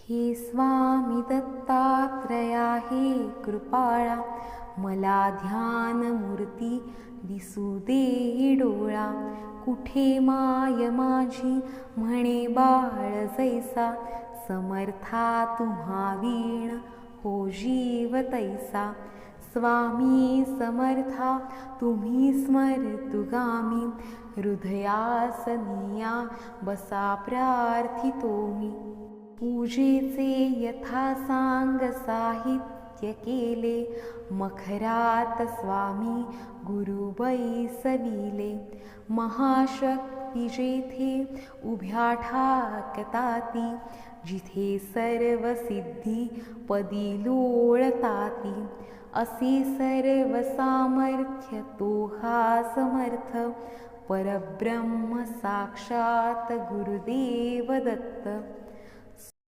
हे स्वामी दत्तात्रया हे कृपाळा, मला ध्यान मूर्ती दिसू दे डोळा. कुठे माय माझी म्हणे बाळ जैसा, समर्था तुम्हा वीण हो जीव तैसा. स्वामी समर्था तुम्ही स्मर्तुगामी, हृदयासनिया बसा प्रार्थितो मी. पूजेचे यथा सांग साहित्य केले, मखरात स्वामी गुरु बैसविले. महाशक्ती जेथे उभ्या ठाकताती, जिथे सर्व सिद्धी पदी लोळताती. असे सर्व सामर्थ्य तो हा समर्थ, परब्रह्म साक्षात गुरुदेव दत्त.